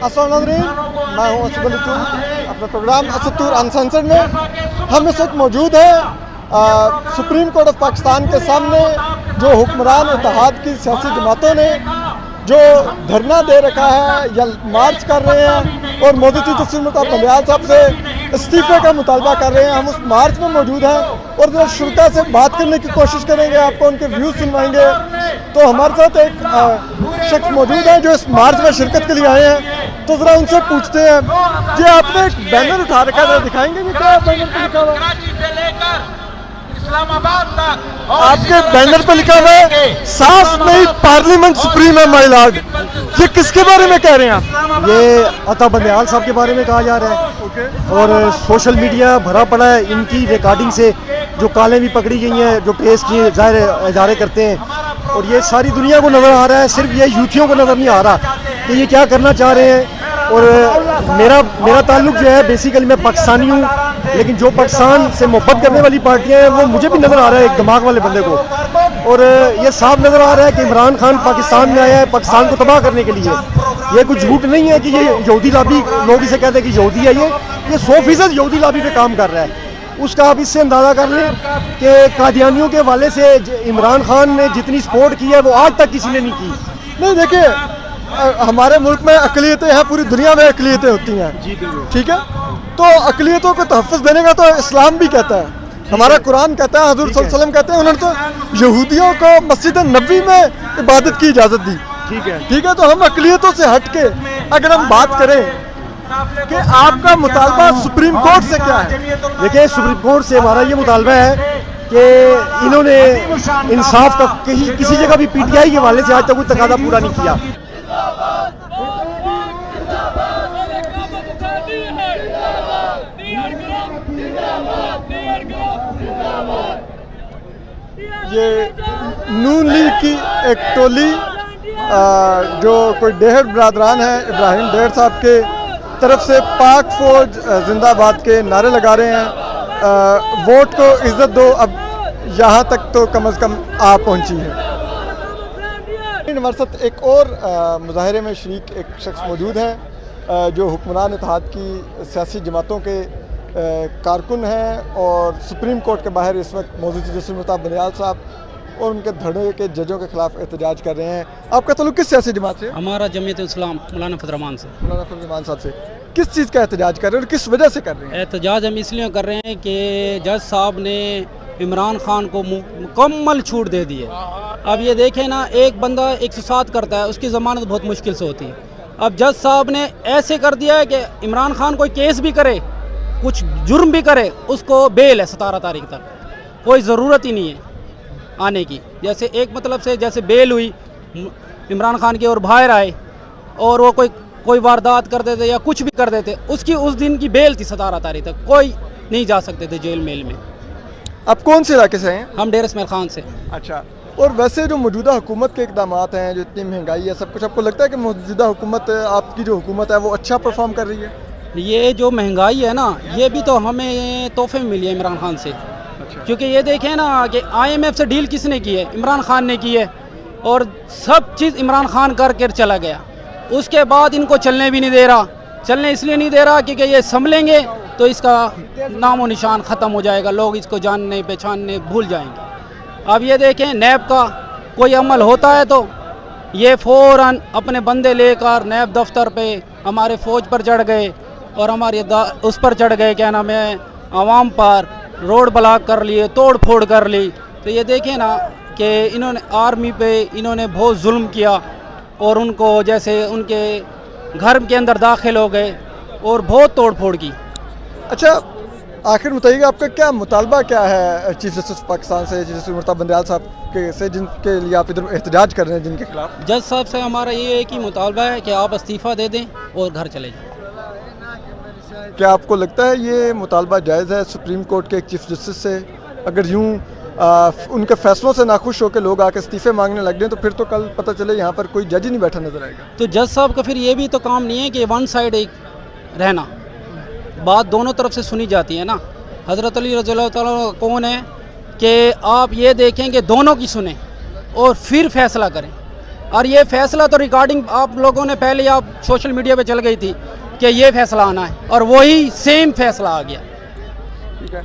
अस्सलाम वालेकुम, मैं हूँ असद अली तूर, अपने प्रोग्राम असद तूर अनसेंसर्ड में हम इस वक्त मौजूद हैं सुप्रीम कोर्ट ऑफ पाकिस्तान के सामने। जो हुक्मरान इत्तेहाद की सियासी जमातों ने जो धरना दे रखा है या मार्च कर रहे हैं और मोदी तस्वीर बंदयाल साहब से इस्तीफे का मुतालबा कर रहे हैं, हम उस मार्च में मौजूद हैं और जो शुरा से बात करने की कोशिश करेंगे, आपको उनके व्यूज़ सुनवाएंगे। तो हमारे साथ एक शख्स मौजूद है जो इस मार्च में शिरकत के लिए आए हैं, तो ज़रा उनसे पूछते हैं कि आपने एक बैनर उठा रखा है, दिखाएंगे कि क्या बैनर पर लिखा हुआ है? आपके बैनर पर लिखा हुआ है साफ नहीं पार्लियामेंट सुप्रीम है माय लॉर्ड। ये किसके बारे में कह रहे हैं आप? ये अता बंदयाल साहब के बारे में कहा जा रहा है और सोशल मीडिया भरा पड़ा है इनकी रिकॉर्डिंग से, जो कालें भी पकड़ी गई हैं, जो केस किए जाहिर इजारे करते हैं, और ये सारी दुनिया को नज़र आ रहा है, सिर्फ ये यूथियों को नज़र नहीं आ रहा कि ये क्या करना चाह रहे हैं। और मेरा ताल्लुक जो है बेसिकली मैं पाकिस्तानी हूँ, लेकिन जो पाकिस्तान से मोहब्बत करने वाली पार्टियाँ हैं वो मुझे भी नज़र आ रहा है एक दिमाग वाले बंदे को, और ये साफ नज़र आ रहा है कि इमरान खान पाकिस्तान में आया है पाकिस्तान को तबाह करने के लिए। ये कुछ झूठ नहीं है कि ये यहूदी लॉबी, लोग इसे कहते हैं कि यहूदी है, ये 100% यहूदी लॉबी पे काम कर रहा है। उसका आप इससे अंदाज़ा कर लें कि कादियानियों के हवाले से इमरान खान ने जितनी सपोर्ट की है वो आज तक किसी ने नहीं की। नहीं, देखिए हमारे मुल्क में अक़लियतें हैं, पूरी दुनिया में अक़लियतें होती हैं, ठीक है, तो अक़लियतों को तहफ़्फ़ुज़ देने का तो इस्लाम भी कहता है, हमारा कुरान कहता है, हज़रत सल्लल्लाहु अलैहि वसल्लम कहते हैं, उन्होंने तो यहूदियों को मस्जिद नबी में इबादत की इजाज़त दी। ठीक है, तो हम अक़लियतों से हट के अगर हम बात करें कि आपका मुतालबा सुप्रीम कोर्ट से क्या है? देखिए, सुप्रीम कोर्ट से हमारा ये मुतालबा है कि इन्होंने इंसाफ का किसी जगह भी PTI के हवाले से आज तक कोई तकादा पूरा नहीं किया। ये नून लीग की एक टोली जो कोई डेहर बरादरान है, इब्राहिम डेहर साहब के तरफ से पाक फौज जिंदाबाद के नारे लगा रहे हैं, वोट को इज्जत दो, अब यहाँ तक तो कम से कम आ पहुँची है। हमारे साथ एक और मुजाहरे में शरीक एक शख्स मौजूद है जो हुक्मरान इत्तेहाद की सियासी जमातों के कारकुन हैं और सुप्रीम कोर्ट के बाहर इस वक्त मौजूद जस्टिस बंदयाल साहब और उनके धड़े के जजों के खिलाफ एहतजाज कर रहे हैं। आपका ताल्लुक किस सियासी जमात से? हमारा जमीयत इस्लाम मौलाना फजल रहमान से। मौलाना फजल रहमान साहब से किस चीज़ का एहतजाज कर रहे हैं और किस वजह से कर रहे हैं? एहतजाज हम इसलिए कर रहे हैं कि जज साहब ने इमरान खान को मुकम्मल छूट दे दी है। अब ये देखें ना, एक बंदा 107 करता है, उसकी ज़मानत बहुत मुश्किल से होती है। अब जज साहब ने ऐसे कर दिया है कि इमरान खान कोई केस भी करे, कुछ जुर्म भी करे, उसको बेल है 17 तारीख तक, कोई ज़रूरत ही नहीं है आने की। जैसे एक मतलब से जैसे बेल हुई इमरान खान की और बाहर आए और वो कोई वारदात कर देते या कुछ भी कर देते, उसकी उस दिन की बेल थी 17 तारीख तक, कोई नहीं जा सकते थे जेल मेल में। आप कौन से इलाके से हैं? हम डेर इस्माइल खान से। अच्छा, और वैसे जो मौजूदा हुकूमत के इक़दाम हैं, जो इतनी महंगाई है सब कुछ, आपको लगता है कि मौजूदा हुकूमत, आपकी जो हुकूमत है वो अच्छा परफॉर्म कर रही है? ये जो महंगाई है ना, ये भी तो हमें तोहफे में मिली है इमरान खान से। अच्छा। क्योंकि ये देखें ना कि IMF से डील किसने की है? इमरान खान ने की है, और सब चीज़ इमरान खान करके चला गया। उसके बाद इनको चलने भी नहीं दे रहा। चलने इसलिए नहीं दे रहा क्योंकि ये संभलेंगे तो इसका नामो निशान ख़त्म हो जाएगा, लोग इसको जानने पहचानने भूल जाएंगे। अब ये देखें, नैब का कोई अमल होता है तो ये फ़ौरन अपने बंदे लेकर नैब दफ्तर पे हमारे फ़ौज पर चढ़ गए और हमारे उस पर चढ़ गए, क्या नाम है, आवाम पर रोड ब्लॉक कर लिए, तोड़ फोड़ कर ली। तो ये देखें ना कि इन्होंने आर्मी पे इन्होंने बहुत जुल्म किया और उनको जैसे उनके घर के अंदर दाखिल हो गए और बहुत तोड़ फोड़ की। अच्छा, आखिर बताइएगा आपका क्या मुतालबा क्या है चीफ जस्टिस पाकिस्तान से, चीफ जस्टिस बंदयाल साहब के से, जिनके लिए आप इधर एहतजाज कर रहे हैं, जिनके खिलाफ? जज साहब से हमारा ये एक ही मुतालबा है कि आप इस्तीफ़ा दे दें और घर चले जाएं। क्या आपको लगता है ये मुतालबा जायज़ है सुप्रीम कोर्ट के एक चीफ जस्टिस से? अगर यूँ उनके फैसलों से नाखुश होकर लोग आके इस्तीफ़े मांगने लग गए तो फिर तो कल पता चले यहाँ पर कोई जज ही नहीं बैठा नजर आएगा। तो जज साहब का फिर ये भी तो काम नहीं है कि वन साइड एक रहना, बात दोनों तरफ से सुनी जाती है ना। हज़रत अली रज़ियल्लाहु तआला कौन है कि आप ये देखें कि दोनों की सुने और फिर फैसला करें। और ये फैसला तो रिकॉर्डिंग आप लोगों ने पहले आप सोशल मीडिया पे चल गई थी कि ये फैसला आना है और वही सेम फैसला आ गया। ठीक है,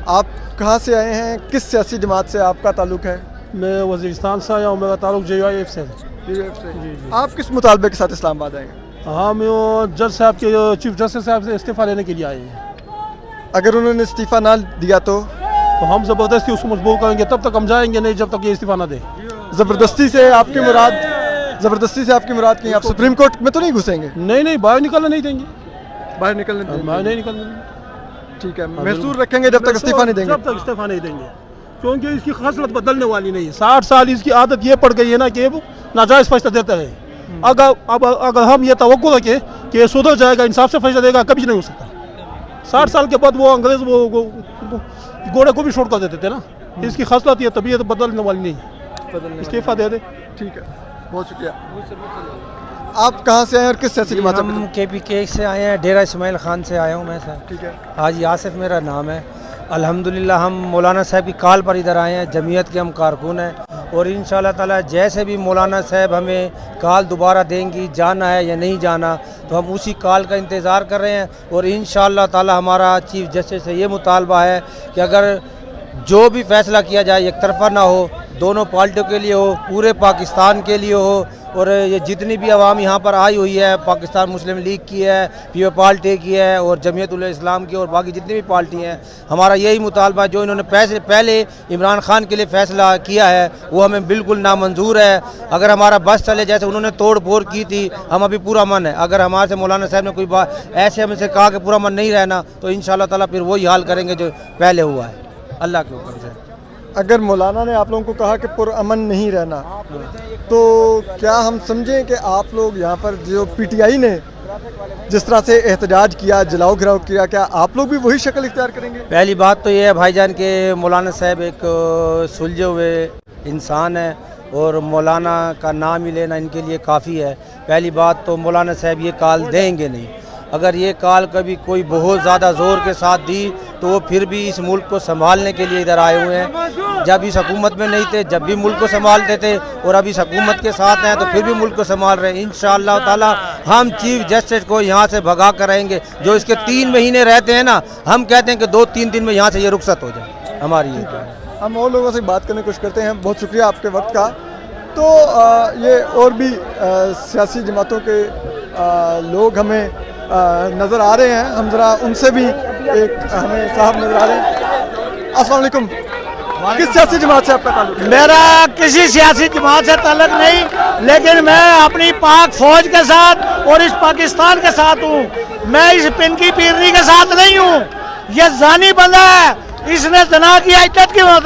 आप कहाँ से आए हैं, किस सियासी जमात से आपका ताल्लुक है? मैं वज़ीरिस्तान से आया हूँ, मेरा ताल्लुक JYF से है। आप किस मुतालबे के साथ इस्लामाबाद आएंगे? हाँ, मैं जज साहब के चीफ जस्टिस साहब से इस्तीफ़ा लेने के लिए आए हैं। अगर उन्होंने इस्तीफ़ा ना दिया तो हम ज़बरदस्ती उसको मजबूर करेंगे, तब तक हम जाएंगे नहीं जब तक ये इस्तीफ़ा ना दे। ज़बरदस्ती से आपकी मुराद कहीं आप सुप्रीम कोर्ट में तो नहीं घुसेंगे? नहीं, बाहर निकलने नहीं देंगे, बाहर निकलने देंगे? बाहर नहीं निकलने देंगे। ठीक है, महसूर रखेंगे जब तक इस्तीफ़ा नहीं देंगे? जब तक इस्तीफ़ा नहीं देंगे, क्योंकि इसकी खासलत बदलने वाली नहीं है। 60 साल इसकी आदत ये पड़ गई है ना कि नाजायज़ फैसला देता है। अगर हम ये तवक्को रखें कि ये सुधर जाएगा, इंसाफ से फैसला देगा, कभी नहीं हो सकता। 60 साल के बाद वो अंग्रेज़ वो घोड़े को भी छोड़ कर देते थे ना। इसकी खासलत ये तबीयत बदलने वाली नहीं है, इस्तीफ़ा दे दे। ठीक है, बहुत शुक्रिया। आप कहाँ से आए और किस सियासी जमात से? हम KPK से आए हैं, डेरा इस्माइल खान से आया हूँ मैं सर। ठीक है, हाजी आसिफ मेरा नाम है। अल्हम्दुलिल्लाह हम मौलाना साहब की कॉल पर इधर आए हैं, जमीयत के हम कारकुन हैं और इंशाअल्लाह ताला जैसे भी मौलाना साहब हमें कॉल दोबारा देंगी, जाना है या नहीं जाना, तो हम उसी कॉल का इंतज़ार कर रहे हैं। और इंशाअल्लाह ताला हमारा चीफ जस्टिस से ये मुतालबा है कि अगर जो भी फैसला किया जाए एक तरफा ना हो, दोनों पार्टियों के लिए हो, पूरे पाकिस्तान के लिए हो। और ये जितनी भी आवाम यहाँ पर आई हुई है, पाकिस्तान मुस्लिम लीग की है, पीओ पार्टी की है और जमीयत उल इस्लाम की और बाकी जितनी भी पार्टी हैं, हमारा यही मुतालबा है जो इन्होंने पहले इमरान खान के लिए फ़ैसला किया है वो हमें बिल्कुल नामंजूर है। अगर हमारा बस चले जैसे उन्होंने तोड़ फोड़ की थी, हम अभी पूरा मन है। अगर हमारे से मौलाना साहब ने कोई बात ऐसे हमसे कहा कि पूरा मन नहीं रहना, तो इंशाअल्लाह ताला फिर वही हाल करेंगे जो पहले हुआ है, अल्लाह के हुक्म से। अगर मौलाना ने आप लोगों को कहा कि पुरअमन नहीं रहना, तो क्या हम समझें कि आप लोग यहाँ पर जो PTI ने जिस तरह से एहतजाज किया, जलाओ घिराव किया, क्या आप लोग भी वही शक्ल इख्तियार करेंगे? पहली बात तो ये है भाईजान के मौलाना साहब एक सुलझे हुए इंसान है और मौलाना का नाम ही लेना इनके लिए काफ़ी है। पहली बात तो मौलाना साहब ये कॉल देंगे नहीं। अगर ये कॉल कभी कोई बहुत ज़्यादा ज़ोर के साथ दी तो वो फिर भी इस मुल्क को संभालने के लिए इधर आए हुए हैं। जब इस हुकूमत में नहीं थे, जब भी मुल्क को संभालते थे, और अब इस हुकूमत के साथ हैं तो फिर भी मुल्क को संभाल रहे हैं। इंशाअल्लाह ताला हम चीफ जस्टिस को यहाँ से भगा कर रहेंगे। जो इसके 3 महीने रहते हैं ना, हम कहते हैं कि 2-3 दिन में यहाँ से ये रुखसत हो जाए हमारी। हम और लोगों से बात करने की कोशिश करते हैं। बहुत शुक्रिया आपके वक्त का। तो ये और भी सियासी जमातों के लोग हमें नज़र आ रहे हैं, हम ज़रा उनसे भी एक हमें साहब नज़र आ रहे हैं। अस्सलाम वालेकुम, किस सियासी जमात से आपका ताल्लुक है? मेरा किसी सियासी जमात से ताल्लुक नहीं, लेकिन मैं अपनी पाक फौज के साथ और इस पाकिस्तान के साथ हूँ। मैं इस पिनकी पीरनी के साथ नहीं हूँ। ये जानी बंदा है, इसने जना किया इज्जत की बात।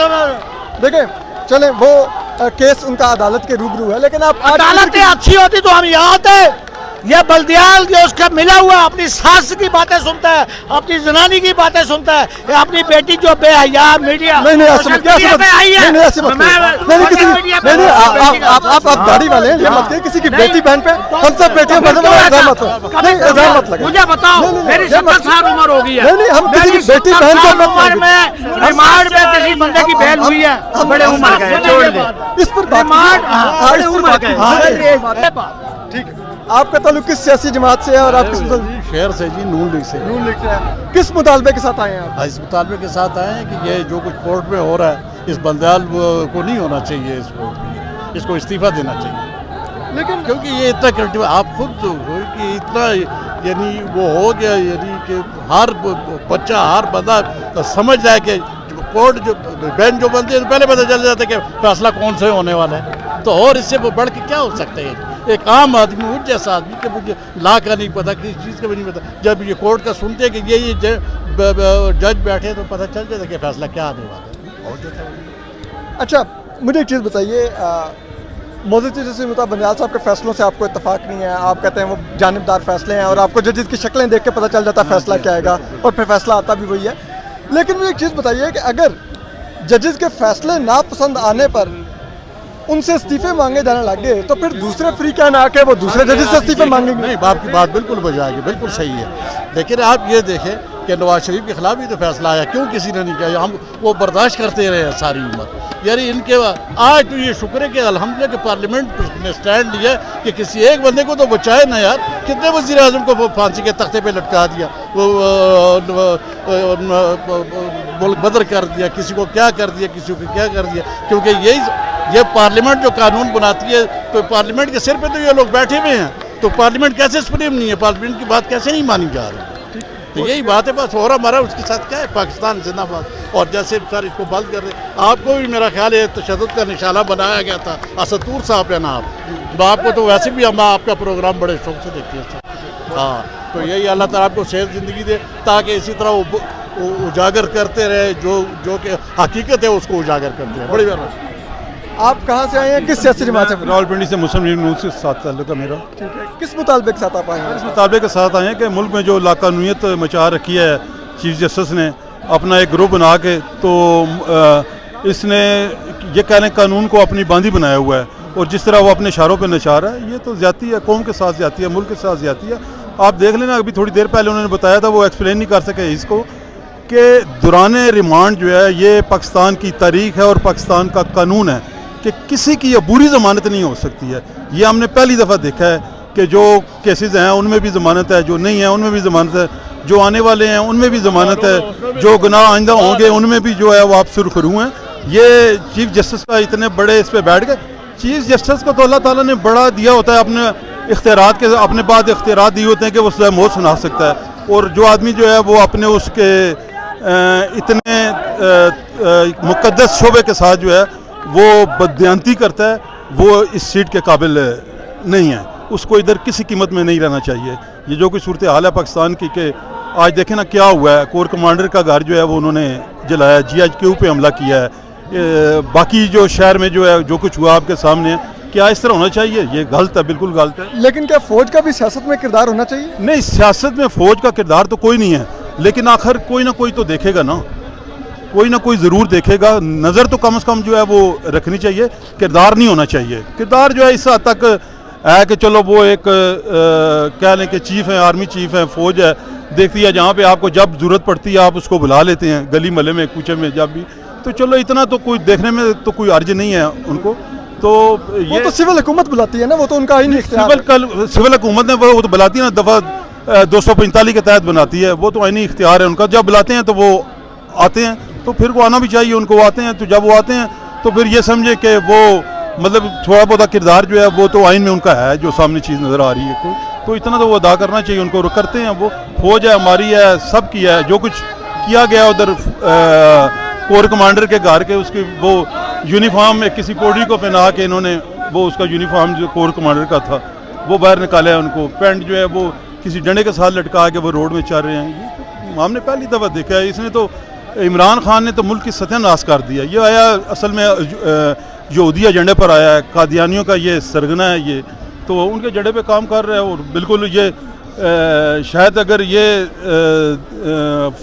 देखिए चलें, वो केस उनका अदालत के रूबरू है, लेकिन आप अदालतें अच्छी होती तो हम यहाँ आते। यह बल्दियाल जो उसका मिला हुआ अपनी सास की बातें सुनता है, अपनी जनानी की बातें सुनता है, या अपनी बेटी जो बेहया मीडिया नहीं ऐसे मत किसी आप दाढ़ी वाले हैं, ये मत कहिए किसी की बेटी बहन पे। हम सब बेटियों पर इल्जाम मत लगाइए। मुझे बताओ, मेरी 70 साल उम्र हो गई है। नहीं हम किसी की बेटी बहन को उम्र में रिमांड में किसी बंदे की बहन हुई है, बड़े उम्र के, छोड़ दे इस पर बड़े उम्र के। ठीक है, आपका ताल्लुक किस सियासी जमात से है और आप किस शहर से जी, नून लीग से। नून लीग से है। किस मुतालबे के साथ आए हैं आप? इस मुतालबे के साथ आए हैं कि ये जो कुछ कोर्ट में हो रहा है, इस बंदयाल को नहीं होना चाहिए, इसको इस्तीफा देना चाहिए। लेकिन क्योंकि ये इतना क्रिटिव, आप खुद तो हो कि इतना यानी वो हो गया, यानी कि हर बच्चा हर बंदा तो समझ जाए कि कोर्ट जो बेंच जो बनती है तो पहले पता चल जाता है कि फैसला कौन से होने वाला है। तो और इससे वो बढ़ के क्या हो सकता है? एक आम आदमी, मुझ जैसा आदमी के मुझे ला का नहीं पता, किसी चीज़ का भी नहीं पता, जब ये कोर्ट का सुनते कि ये जज बैठे तो पता चल जाता कि फैसला क्या आने वाला है। अच्छा, मुझे एक चीज़ बताइए, मौजूद जैसे मुताबिक बंदयाल साहब के फैसलों से आपको इत्तफाक नहीं है, आप कहते हैं वो जानिबदार फैसले हैं और आपको जजेस की शक्लें देख के पता चल जाता है फैसला क्या आएगा, और फिर फैसला आता भी वही है। लेकिन मुझे एक चीज़ बताइए कि अगर जजेस के फैसले नापसंद आने पर उनसे इस्तीफे मांगे जाने लगे तो फिर दूसरे फ्री क्या ना आके वो दूसरे जजेस से इस्तीफे मांगेंगे? नहीं, आपकी बात बिल्कुल बजाएगी, बिल्कुल सही है। लेकिन आप ये देखें कि नवाज शरीफ के खिलाफ भी तो फैसला आया, क्यों किसी ने नहीं किया? हम वो बर्दाश्त करते रहे सारी उम्र। यानी इनके आज तो ये शुक्र है कि अल्हम्दुलिल्लाह के पार्लियामेंट ने स्टैंड लिया कि किसी एक बंदे को तो बचाए ना यार। कितने वज़ीर आज़म को फांसी के तख्ते पे लटका दिया, वो मुल्क बदर कर दिया, किसी को क्या कर दिया, किसी को क्या कर दिया। क्योंकि ये पार्लियामेंट जो कानून बनाती है, तो पार्लियामेंट के सिर पे तो ये लोग बैठे हुए हैं, तो पार्लियामेंट कैसे सुप्रीम नहीं है? पार्लियामेंट की बात कैसे नहीं मानी जा रही? तो यही बात है बस। और हमारा उसके साथ क्या है, पाकिस्तान जिंदाबाद। और जैसे सर इसको बंद कर दे, आपको भी मेरा ख्याल है तशद्दुद का निशाना बनाया गया था, असतूर साहब है ना आप, आपको तो वैसे भी हम आपका प्रोग्राम बड़े शौक से देखते हैं। हाँ, तो यही अल्लाह ताला आपको सेहत ज़िंदगी दे, ताकि इसी तरह वो उजागर करते रहे, जो कि हकीकत है उसको उजागर करते रहे। बड़ी बात। आप कहाँ से आए हैं, किस सियासी जमात से? रावलपिंडी से मुस्लिम लीग नून से साथ ताल्लुक है मेरा। ठीक है, किस मुतालबे के साथ आप आए हैं? इस मुतालबे के साथ आए हैं कि मुल्क में जो लाकानूनियत मचा रखी है चीफ जस्टिस ने अपना एक ग्रुप बना के, तो इसने ये कह लें कानून को अपनी बांदी बनाया हुआ है, और जिस तरह वो अपने इशारों पे नचा रहा है, ये तो ज़्यादती है, कौम के साथ ज़्यादती है, मुल्क के साथ ज़्यादती है। आप देख लेना, अभी थोड़ी देर पहले उन्होंने बताया था, वो एक्सप्लेन नहीं कर सके इसको, कि दौरान रिमांड जो है ये पाकिस्तान की तारीख है और पाकिस्तान का कानून है कि किसी की अबूरी ज़मानत नहीं हो सकती है। ये हमने पहली दफ़ा देखा है कि जो केसेस हैं उनमें भी ज़मानत है, जो नहीं है उनमें भी ज़मानत है, जो आने वाले हैं उनमें भी ज़मानत है, जो गुनाह आइंदा होंगे उनमें भी जो है वो आप सुरखरू हैं। ये चीफ जस्टिस का इतने बड़े इस पर बैठ गए। चीफ जस्टिस को तो अल्लाह ताला ने बड़ा दिया होता है, अपने इख्तियारात के अपने बाद इख्तियारात दिए होते हैं कि वो सज़ाए मौत सुना सकता है, और जो आदमी जो है वो अपने उसके इतने मुक़द्दस शोबे के साथ जो है वो बददियानती करता है, वो इस सीट के काबिल नहीं है, उसको इधर किसी कीमत में नहीं रहना चाहिए। ये जो कोई सूरत हाल है पाकिस्तान की, कि आज देखें ना क्या हुआ है, कोर कमांडर का घर जो है वो उन्होंने जलाया, GHQ पे हमला किया है, बाकी जो शहर में जो है जो कुछ हुआ आपके सामने है। क्या इस तरह होना चाहिए? ये गलत है, बिल्कुल गलत है। लेकिन क्या फौज का भी सियासत में किरदार होना चाहिए? नहीं, सियासत में फौज का किरदार तो कोई नहीं है, लेकिन आखिर कोई ना कोई तो देखेगा ना, कोई ना कोई ज़रूर देखेगा। नज़र तो कम से कम जो है वो रखनी चाहिए, किरदार नहीं होना चाहिए। किरदार जो है इस हद तक है कि चलो वो एक कह लें कि चीफ़ है, आर्मी चीफ़ है, फ़ौज है, देखती है जहाँ पे आपको जब ज़रूरत पड़ती है आप उसको बुला लेते हैं, गली महल्ले में, कूचे में, जब भी, तो चलो इतना तो कोई देखने में तो कोई अर्ज नहीं है उनको। तो ये तो सिविल हुकूमत बुलाती है ना, वो तो उनका ही नहीं इख्तियार। सिविल हुकूमत ने वो तो बुलाती है ना, दफ़ा 245 के तहत बनाती है, वो तो आईनी इख्तियार है उनका। जब बुलाते हैं तो वो आते हैं, तो फिर वो आना भी चाहिए उनको, आते हैं। तो जब वो आते हैं तो फिर ये समझे कि वो मतलब थोड़ा बहुत किरदार जो है वो तो आइन में उनका है, जो सामने चीज़ नज़र आ रही है कोई, तो इतना तो वो अदा करना चाहिए उनको, करते हैं। वो फौज है, हमारी है, सब की है। जो कुछ किया गया उधर कोर कमांडर के घर के, उसकी वो यूनिफॉर्म में किसी पोडी को पहना के इन्होंने वो उसका यूनिफॉर्म जो कोर कमांडर का था वो बाहर निकाला है, उनको पैंट जो है वो किसी डंडे के साथ लटका के वो रोड में चल रहे हैं। ये तो हमने पहली दफ़ा देखा है। इसने तो इमरान खान ने तो मुल्क की सत्यानाश कर दिया। ये आया असल में यहूदी एजेंडे पर आया है, कादियानियों का ये सरगना है, ये तो उनके एजेंडे पे काम कर रहा है। और बिल्कुल ये शायद अगर ये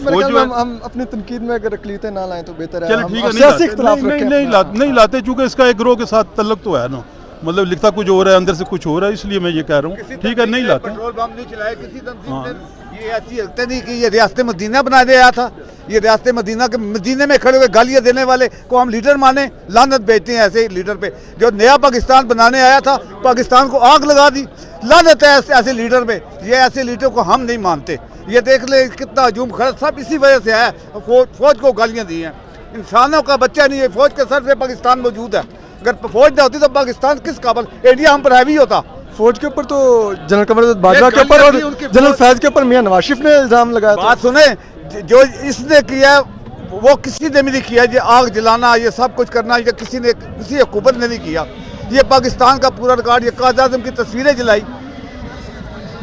फौज हम अपनी तनकीद में अगर अक़लीतें ना लाएं तो बेहतर है। चलो ठीक है, नहीं लाते चूँकि इसका एक ग्रोह के साथ तल्लुक तो है ना, मतलब लिखता कुछ हो रहा है, अंदर से कुछ हो रहा है, इसलिए मैं ये कह रहा हूँ। ठीक है, नहीं लाते। पेट्रोल बम नहीं चलाए किसी तंजीम ने, ये ऐसी हरकतें नहीं की। ये रियासत मदीना बना दिया था। ये रियासत मदीना के मदीने में खड़े हुए गालियाँ देने वाले को हम लीडर माने, लानत भेजते हैं ऐसे लीडर पे। जो नया पाकिस्तान बनाने आया था, पाकिस्तान को आग लगा दी, लानत है ऐसे लीडर पे। ये ऐसे लीडर को हम नहीं मानते। ये देख ले कितना हजूम खर्च सब इसी वजह से है, फौज को गालियाँ दी हैं। इंसानों का बच्चा नहीं है, फौज के सर पे पाकिस्तान मौजूद है। अगर फौज ना होती तो पाकिस्तान किस काबल, इंडिया हम पर हैवी होता। फौज के ऊपर तो जनरल कमर बाजवा के ऊपर और जनरल फैज के ऊपर मियां नवाज शरीफ ने इल्जाम लगाया। बात सुने, जो इसने किया वो किसी ने भी नहीं किया। ये आग जलाना, ये सब कुछ करना, ये किसी हुकूमत ने नहीं किया। ये पाकिस्तान का पूरा रिकॉर्ड, ये कायद आज़म की तस्वीरें जलाई,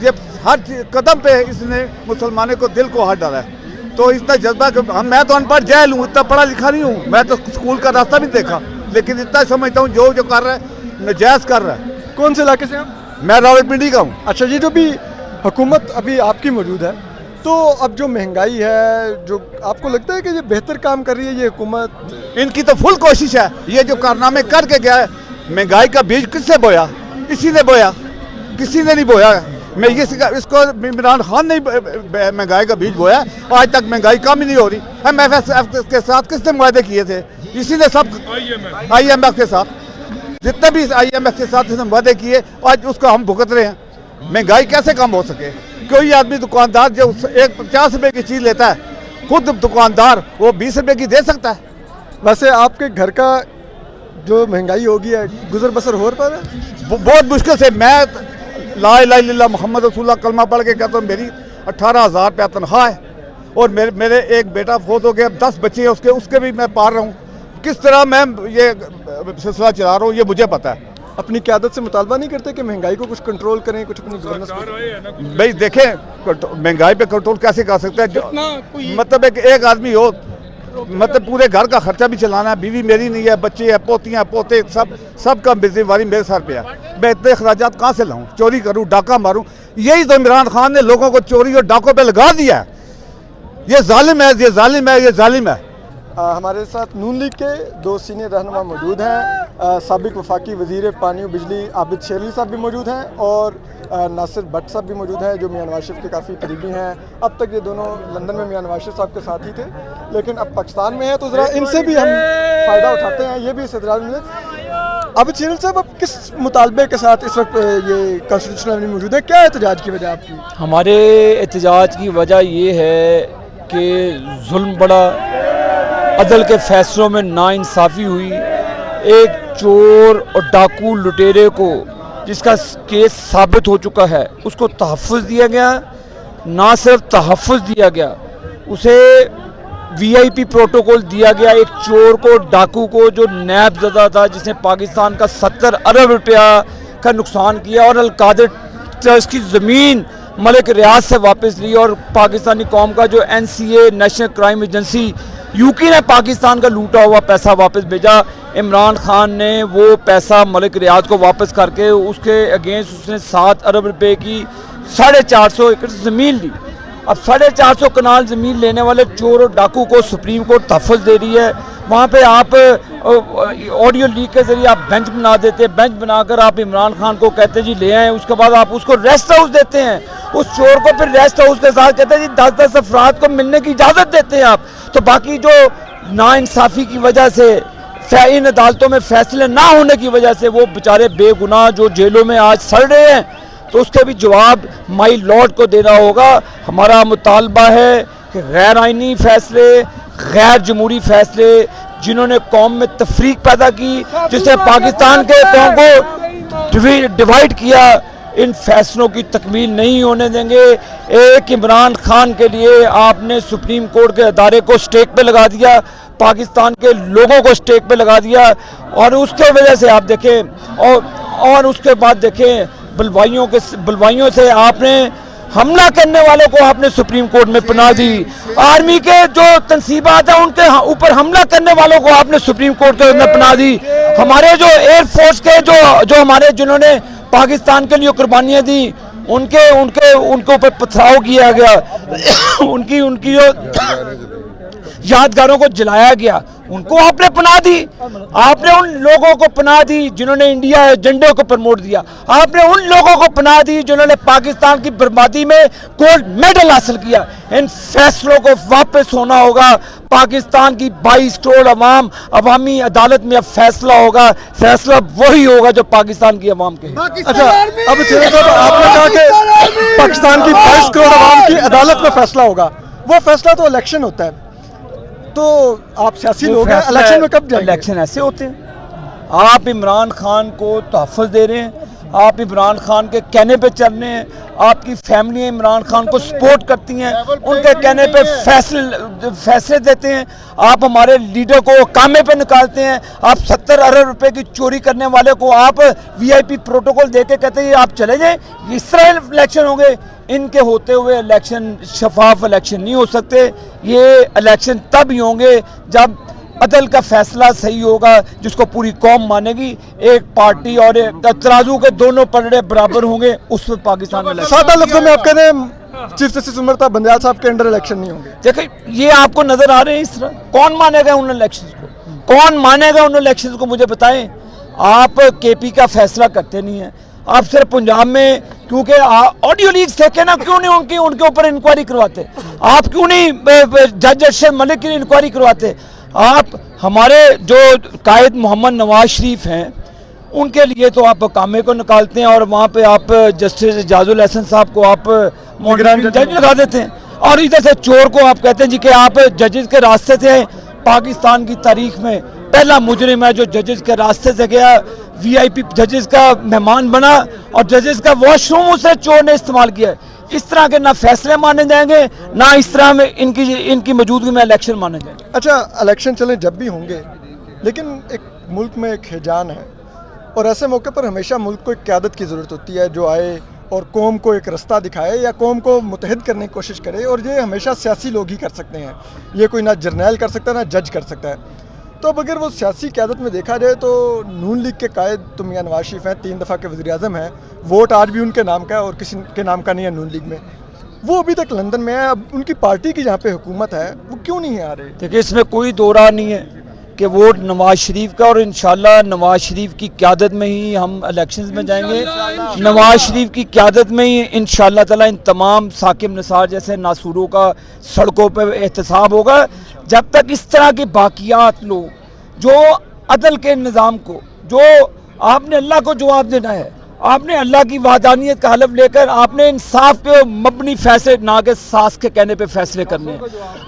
ये हर कदम पे इसने मुसलमानों को दिल को हाथ डाला है। तो इतना जज्बा कि मैं तो अनपढ़ जाहिल हूँ, इतना पढ़ा लिखा नहीं हूँ, मैं तो स्कूल का रास्ता भी देखा, लेकिन इतना समझता हूँ जो कर रहा है नजायज़ कर रहा है। कौन से इलाके से आप? मैं रावलपिंडी का हूँ। अच्छा, ये जो भी हुकूमत अभी आपकी मौजूद है, तो अब जो महंगाई है, जो आपको लगता है कि ये बेहतर काम कर रही है ये हुकूमत? इनकी तो फुल कोशिश है। ये जो कारनामे करके गया है, महंगाई का बीज किसने बोया? इसी ने बोया, किसी ने नहीं बोया। मैं इसको इमरान खान ने महंगाई का बीज बोया, आज तक महंगाई कम ही नहीं हो रही। IMF के साथ किसने मुआहदे किए थे? इसी ने सब IMF के साथ, जितने भी IMF के साथ इसने मुआहदे किए, आज उसको हम भुगत रहे हैं। महंगाई कैसे कम हो सके? कोई आदमी दुकानदार जो एक 50 रुपए की चीज़ लेता है, खुद दुकानदार वो 20 रुपए की दे सकता है। वैसे आपके घर का जो महंगाई होगी है, गुजर बसर हो पा रहा है? बहुत मुश्किल से। मैं ला इलाहा इल्लल्लाह मोहम्मद रसूलुल्लाह कलमा पढ़ के कहता हूँ, मेरी 18,000 रुपया तनख्वाह है और मेरे एक बेटा फोत हो गया, 10 बच्चे हैं उसके भी मैं पाल रहा हूँ। किस तरह मैं ये सिलसिला चला रहा हूँ ये मुझे पता है। अपनी क़यादत से मुतालबा नहीं करते कि महंगाई को कुछ कंट्रोल करें, कुछ अपनी गवर्नेंस? भाई देखें, महंगाई पे कंट्रोल कैसे कर सकते हैं? मतलब एक आदमी हो, मतलब पूरे घर का खर्चा भी चलाना है, बीवी मेरी नहीं है, बच्चे हैं, पोतियाँ पोते, सब का जिम्मेवारी मेरे सर पे है। मैं इतने अखराजात कहाँ से लाऊं? चोरी करूं, डाका मारूं? यही तो इमरान खान ने लोगों को चोरी और डाकों पे लगा दिया है। ये जालिम है, ये जालिम है, ये जालिम है। हमारे साथ नून लीग के 2 सीनियर रहनुमा मौजूद हैं। साबिक वफाकी वज़ीर पानी और बिजली आबिद शेरली साहब भी मौजूद हैं और नासिर भट्ट साहब भी मौजूद हैं, जो मियां नवाज शरीफ के काफ़ी करीबी हैं। अब तक ये दोनों लंदन में मियां नवाज शरीफ साहब के साथ ही थे, लेकिन अब पाकिस्तान में है, तो ज़रा इनसे भी हम फ़ायदा उठाते हैं। ये भी इस एतराज़ में आबिद शेरली साहब, अब किस मुतालबे के साथ इस वक्त ये कॉन्स्टिट्यूशनल असेंबली मौजूद है? क्या एहतजाज की वजह आपकी? हमारे एहतजाज की वजह ये है कि जुल्म बड़ा, अदल के फैसलों में नाइंसाफ़ी हुई। एक चोर और डाकू लुटेरे को, जिसका केस साबित हो चुका है, उसको तहफ़्फ़ुज़ दिया गया। ना सिर्फ तहफ़्फ़ुज़ दिया गया, उसे VIP प्रोटोकॉल दिया गया। एक चोर को, डाकू को, जो नैब ज़दा था, जिसने पाकिस्तान का 70 अरब रुपया का नुकसान किया और अलकादिर ट्रस्ट की ज़मीन मलिक रियाज से वापस ली, और पाकिस्तानी कौम का जो NCA national crime agency UK ने पाकिस्तान का लूटा हुआ पैसा वापस भेजा। इमरान खान ने वो पैसा मलिक रियाज को वापस करके उसके अगेंस्ट उसने 7 अरब रुपए की 450 एकड़ ज़मीन ली। अब 450 कनाल ज़मीन लेने वाले चोर और डाकू को सुप्रीम कोर्ट तहफ़्फ़ुज़ दे रही है। वहाँ पे आप ऑडियो लीक के ज़रिए आप बेंच बना देते हैं, बेंच बनाकर आप इमरान खान को कहते हैं जी ले आएँ, उसके बाद आप उसको रेस्ट हाउस देते हैं। उस चोर को फिर रेस्ट हाउस के साथ कहते हैं जी 10-10 अफराद को मिलने की इजाज़त देते हैं आप। तो बाकी जो नाइंसाफ़ी की वजह से, इन अदालतों में फैसले ना होने की वजह से वो बेचारे बेगुनाह जो जेलों में आज सड़ रहे हैं, तो उसके भी जवाब माई लॉर्ड को देना होगा। हमारा मुतालबा है कि गैर आइनी फैसले, गैर जमहूरी फैसले, जिन्होंने कौम में तफरीक पैदा की, जिसने पाकिस्तान के कौम को डिवाइड किया, इन फैसलों की तकमील नहीं होने देंगे। एक इमरान खान के लिए आपने सुप्रीम कोर्ट के अदारे को स्टेक पे लगा दिया, पाकिस्तान के लोगों को स्टेक पे लगा दिया, और उसके वजह से आप देखें और उसके बाद देखें बलवाइयों से आपने हमला करने वालों को आपने सुप्रीम कोर्ट में पनाह दी। आर्मी के जो तंसीबात हैं उनके ऊपर हमला करने वालों को आपने सुप्रीम कोर्ट के अंदर पनाह दी। हमारे जो एयरफोर्स के जो हमारे जिन्होंने पाकिस्तान के लिए कुर्बानियाँ दी, उनके ऊपर पथराव किया गया, उनकी जो यादगारों को जलाया गया, उनको आपने पनाह दी। आपने उन लोगों को पनाह दी जिन्होंने इंडिया एजेंडे को प्रमोट दिया। आपने उन लोगों को पनाह दी जिन्होंने पाकिस्तान की बर्बादी में गोल्ड मेडल हासिल किया। इन फैसलों को वापस होना होगा। पाकिस्तान की 22 करोड़ अवाम, अवामी अदालत में अब फैसला होगा। फैसला वही होगा जो पाकिस्तान की अवाम के। अच्छा, अब आपने कहा कि पाकिस्तान की 22 करोड़ अवाम की अदालत में फैसला होगा। वो फैसला तो इलेक्शन होता है, तो आप सियासी लोग हैं, इलेक्शन में कब जाएंगे? इलेक्शन ऐसे होते हैं। आप इमरान खान को तहफ़्फ़ुज़ दे रहे हैं, आप इमरान खान के कहने पे चल रहे हैं, आपकी फैमिली इमरान खान को सपोर्ट करती हैं, उनके कहने पे फैसले देते हैं। आप हमारे लीडर को कामे पे निकालते हैं। आप 70 अरब रुपए की चोरी करने वाले को आप VIP प्रोटोकॉल दे के कहते हैं आप चले जाएं। इस तरह इलेक्शन होंगे? इनके होते हुए इलेक्शन शफाफ इलेक्शन नहीं हो सकते। ये इलेक्शन तब ही होंगे जब अदल का फैसला सही होगा, जिसको पूरी कौम मानेगी। एक पार्टी और तराजू के दोनों पलड़े बराबर होंगे, उसमें पाकिस्तान में सादा लफ्ज़ों में आप कह रहे हैं चीफ जस्टिस उमर ताब बंदयाल साहब के अंडर इलेक्शन नहीं होंगे। देखिए, ये आपको नजर आ रहे हैं इस तरह। कौन मानेगा उन इलेक्शन को? कौन मानेगा उन इलेक्शन को? मुझे बताएं। आप KP का फैसला करते नहीं हैं। आप सिर्फ पंजाब में क्योंकि ऑडियो लीक्स थे ना, क्यों नहीं उनके ऊपर इंक्वायरी करवाते? आप क्यों नहीं जज अरशद मलिक की इंक्वायरी करवाते? आप हमारे जो कायद मोहम्मद नवाज शरीफ हैं उनके लिए तो आप कामे को निकालते हैं और वहाँ पे आप जस्टिस एजाजुल हसन साहब को आप मॉनिटरिंग जज लगा देते हैं, और इधर से चोर को आप कहते हैं जी कि आप जजेस के रास्ते से पाकिस्तान की तारीख में पहला मुजरिम है जो जजेस के रास्ते से गया, वीआईपी जजेस का मेहमान बना और जजेस का वॉशरूम उसे चोर ने इस्तेमाल किया। इस तरह के ना फैसले माने जाएंगे, ना इस तरह में इनकी मौजूदगी में इलेक्शन माने जाएंगे। अच्छा, इलेक्शन चले जब भी होंगे, लेकिन एक मुल्क में एक हिजान है और ऐसे मौके पर हमेशा मुल्क को एक क़यादत की ज़रूरत होती है जो आए और कौम को एक रास्ता दिखाए या कौम को मुत्तहिद करने की कोशिश करे, और ये हमेशा सियासी लोग ही कर सकते हैं। ये कोई ना जर्नैल कर सकता है ना जज कर सकता है। तो अब अगर वो सियासी क़यादत में देखा जाए तो नून लीग के कायद तो मियां नवाज शरीफ हैं, 3 दफ़ा के वज़ीर-ए-आज़म हैं, वोट आज भी उनके नाम का है और किसी के नाम का नहीं है नून लीग में। वो अभी तक लंदन में है। अब उनकी पार्टी की जहाँ पे हुकूमत है वो क्यों नहीं आ रही? देखिए, इसमें कोई दो राह नहीं है कि वोट नवाज शरीफ का, और इंशाल्लाह नवाज शरीफ की क़यादत में ही हम इलेक्शंस में जाएंगे। नवाज शरीफ की क़यादत में ही इंशाल्लाह ताला इन तमाम साकिब निसार जैसे नासूरों का सड़कों पर एहतसाब होगा। जब तक इस तरह के बाकियात लोग जो अदल के निज़ाम को, जो आपने अल्लाह को जवाब देना है, आपने अल्लाह की वादानियत का हलफ लेकर आपने इंसाफ पे मबनी फैसले ना के सास के कहने पे फैसले करने हैं।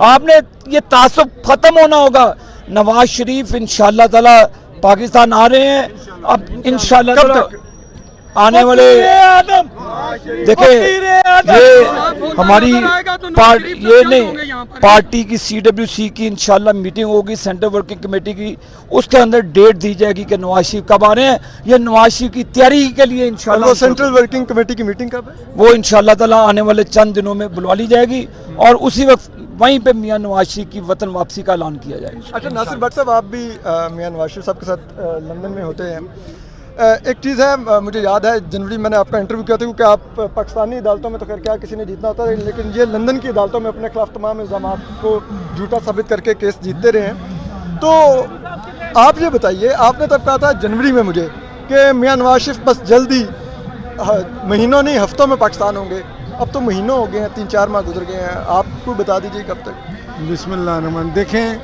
आपने ये तासुब ख़त्म होना होगा। नवाज शरीफ इंशाल्लाह ताला पाकिस्तान आ रहे हैं। अब इंशाल्लाह ताला आने वाले, देखिए ये हमारी पार्टी की CWC की इंशाल्लाह मीटिंग होगी, सेंट्रल वर्किंग कमेटी की, उसके अंदर डेट दी जाएगी कि नवाज शरीफ कब आ रहे हैं। ये नवाज शरीफ की तैयारी के लिए इंशाल्लाह सेंट्रल वर्किंग कमेटी की मीटिंग कब है? वो इंशाल्लाह ताला आने वाले चंद दिनों में बुलवा ली जाएगी और उसी वक्त वहीं पे मियां नवाज शरीफ की वतन वापसी का ऐलान किया जाएगा। अच्छा नासिर भट्ट साहब, आप भी मियां नवाज शरीफ साहब के साथ लंदन में होते हैं। एक चीज़ है, मुझे याद है जनवरी मैंने आपका इंटरव्यू किया था, क्योंकि आप पाकिस्तानी अदालतों में तो खैर क्या किसी ने जीतना होता है, लेकिन ये लंदन की अदालतों में अपने खिलाफ तमाम इल्ज़ाम को झूठा साबित करके केस जीतते रहे हैं। तो आप ये बताइए, आपने तब कहा था जनवरी में मुझे कि मियां नवाज शरीफ बस जल्दी, महीनों नहीं हफ्तों में पाकिस्तान होंगे। अब तो महीनों हो गए हैं, 3-4 माह गुजर गए हैं। आपको बता दीजिए कब तक? बिस्मिल्लाह। देखें,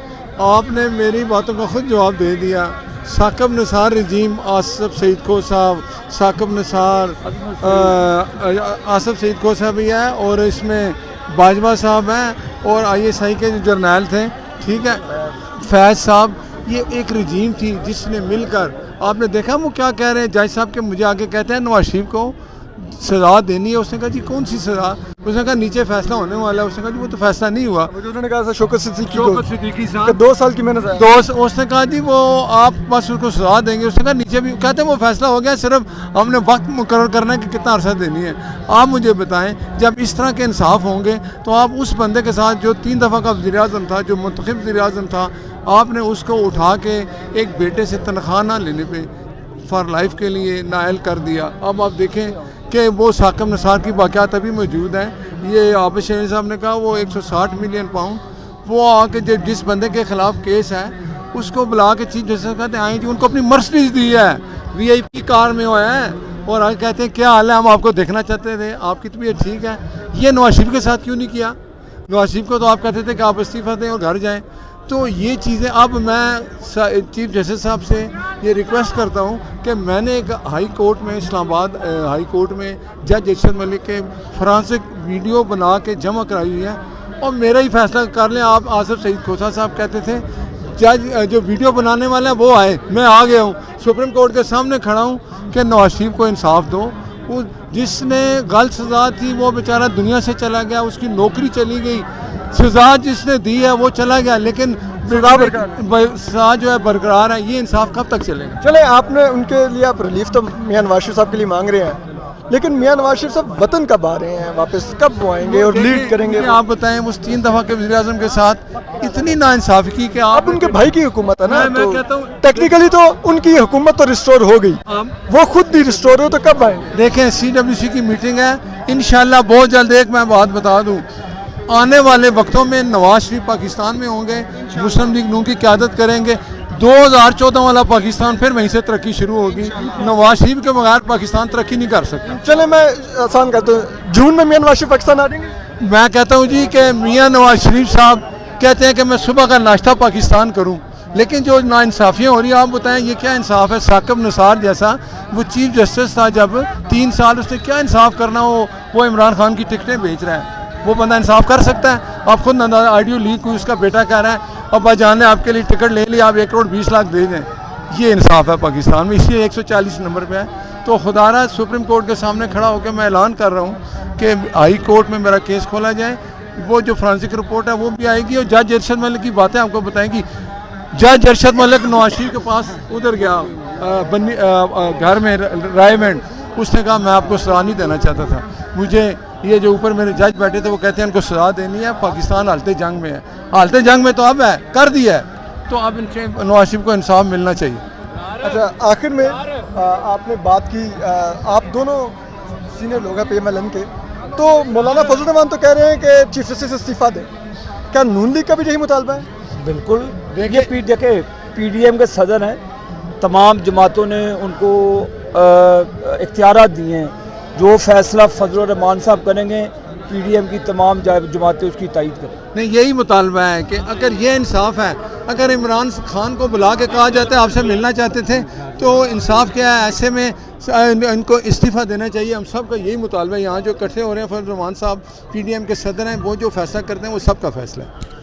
आपने मेरी बातों का खुद जवाब दे दिया। साकिब निसार रजीम, आसिफ सईद खो साहब, साकिब निसार, आसिफ सईद खो साहब भी है, और इसमें बाजवा साहब हैं, और ISI के जो जर्नैल थे, ठीक है, फैज़ साहब, ये एक रजीम थी जिसने मिलकर, आपने देखा वो क्या कह रहे हैं जज साहब के, मुझे आगे कहते हैं नवाज शरीफ को सज़ा देनी है। उसने कहा जी कौन सी सज़ा? उसने कहा नीचे फैसला होने वाला है। उसने कहा जी वो तो फैसला नहीं हुआ। उन्होंने कहा शौकत सिद्दीकी साहब 2 साल की मेहनत है। उसने कहा जी वो आप बस उसको सज़ा देंगे। उसने कहा नीचे भी कहते हैं वो फैसला हो गया, सिर्फ हमने वक्त मुकर्रर करना है कि कितना अरसा देनी है। आप मुझे बताएं, जब इस तरह के इंसाफ होंगे तो आप उस बंदे के साथ जो 3 दफ़ा का वज़ीर-ए-आज़म था, जो मुंतखब वज़ीर-ए-आज़म था, आपने उसको उठा के एक बेटे से तनख्वाह ना लेने पे फॉर लाइफ के लिए नाअहल कर दिया। अब आप देखें कि वो साकिब निसार की वाक़यात अभी मौजूद हैं। ये आबिद शरीफ साहब ने कहा वो 160 मिलियन पाउंड, वो आके जिस बंदे के ख़िलाफ़ केस है उसको बुला के चीफ जस्टिस कहते हैं आए जी, उनको अपनी मर्सिडीज़ दी है, VIP कार में हुआ है, और आगे कहते हैं क्या हाल है, हम आपको देखना चाहते थे, आपकी तबीयत ठीक है। ये नवाज शरीफ के साथ क्यों नहीं किया? नवाज शरीफ को तो आप कहते थे कि आप इस्तीफ़ा दें और घर जाएँ। तो ये चीज़ें, अब मैं चीफ जस्टिस साहब से ये रिक्वेस्ट करता हूँ कि मैंने एक हाई कोर्ट में, इस्लामाबाद हाई कोर्ट में जज अरशद मलिक के फॉरेंसिक वीडियो बना के जमा कराई हुई है, और मेरा ही फैसला कर लें आप। आसिफ सईद खोसा साहब कहते थे जज जो वीडियो बनाने वाला है वो आए, मैं आ गया हूँ, सुप्रीम कोर्ट के सामने खड़ा हूँ कि नवाज शरीफ को इंसाफ दो। वो जिसने गलत सज़ा थी वो बेचारा दुनिया से चला गया, उसकी नौकरी चली गई, सज़ा जिसने दी है वो चला गया, लेकिन सज़ा जो है बरकरार है। ये इंसाफ कब तक चलेगा? चले, आपने उनके लिए आप रिलीफ तो मियां नवाज शरीफ साहब के लिए मांग रहे हैं, लेकिन मियां नवाज शरीफ साहब वतन कब आ रहे हैं वापस, कब वो आएंगे और लीड करेंगे? आप बताएं, उस 3 दफ़ा के वज़ीर-ए-आज़म के साथ इतनी नाइंसाफ़ी की कि आप उनके भाई की हुकूमत है ना, मैं कहता हूँ टेक्निकली तो उनकी हुकूमत तो रिस्टोर हो गई, वो खुद भी रिस्टोर हो, तो कब आएंगे? देखें, CWC की मीटिंग है इंशाल्लाह बहुत जल्द। एक मैं बात बता दूं, आने वाले वक्तों में नवाज शरीफ पाकिस्तान में होंगे, मुस्लिम लीग नून की क़यादत करेंगे। 2014 वाला पाकिस्तान फिर वहीं से तरक्की शुरू होगी। नवाज शरीफ के बगैर पाकिस्तान तरक्की नहीं कर सकता। चले मैं आसान करता हूँ, जून में मियां नवाज शरीफ पाकिस्तान आ जाएंगे। मैं कहता हूँ जी कि मियां नवाज शरीफ साहब कहते हैं कि मैं सुबह का नाश्ता पाकिस्तान करूँ, लेकिन जो नाइंसाफ़ियाँ हो रही हैं, आप बताएं ये क्या इंसाफ है? साकिब निसार जैसा वो चीफ जस्टिस था जब 3 साल, उसने क्या इंसाफ करना? वो इमरान खान की टिकटें बेच रहा है, वो बंदा इंसाफ कर सकता है? आप खुद ऑडियो लीक हुई, उसका बेटा कह रहा है अब्बा जान ने आपके लिए टिकट ले ली, आप 1 करोड़ 20 लाख दे दें। ये इंसाफ है पाकिस्तान में, इसलिए 140 नंबर पे है। तो खुदारा सुप्रीम कोर्ट के सामने खड़ा होकर मैं ऐलान कर रहा हूँ कि हाई कोर्ट में मेरा केस खोला जाए, वो जो फ्रांसिक रिपोर्ट है वो भी आएगी, और जज अरशद मलिक की बातें आपको बताएंगी। जज अरशद मलिक नवाज शरीफ के पास उधर गया घर में रायमेंड, उसने कहा मैं आपको सजा नहीं देना चाहता था, मुझे ये जो ऊपर मेरे जज बैठे थे वो कहते हैं इनको सजा देनी है, पाकिस्तान हालत जंग में है। हालत जंग में तो अब है, कर दिया है, तो अब इनसे नवाज शरीफ को इंसाफ मिलना चाहिए। अच्छा, आखिर में आपने बात की, आप दोनों सीनियर लोग हैं PMLN के, तो मौलाना फजल रहमान तो कह रहे हैं कि चीफ जस्टिस इस्तीफा दें, क्या नून लीग का भी यही मुतालबा है? बिल्कुल, देखिए PDM के सदर हैं, तमाम जमातों ने उनको इख्तियारात दिए हैं, जो फैसला फजल रहमान साहब करेंगे PDM की तमाम जमातें उसकी तायद करें। नहीं, यही मुतालबा है कि अगर ये इंसाफ है, अगर इमरान खान को बुला के कहा जाता है आपसे मिलना चाहते थे, तो इंसाफ क्या है? ऐसे में इनको इस्तीफ़ा देना चाहिए। हम सब का यही मुतालबा है। यहाँ जो इकट्ठे हो रहे हैं फजल रहमान साहब PDM के सदर हैं, वो जो फैसला करते हैं वो सबका फैसला है।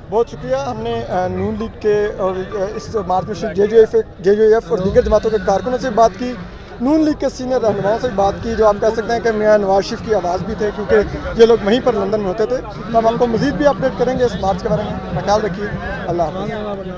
बहुत शुक्रिया। हमने नून लीग के और इस मार्च में JJF और दीगर जमातों के कारकुनों से बात की, नून लीग के सीनियर रहनुमाओं से बात की, जो आप कह सकते हैं कि मियां नवाज शरीफ की आवाज़ भी थे, क्योंकि ये लोग वहीं पर लंदन में होते थे। तो हम आपको मज़ीद भी अपडेट करेंगे इस मार्च के बारे में। ख्याल रखिए, अल्लाह हाफ़िज़।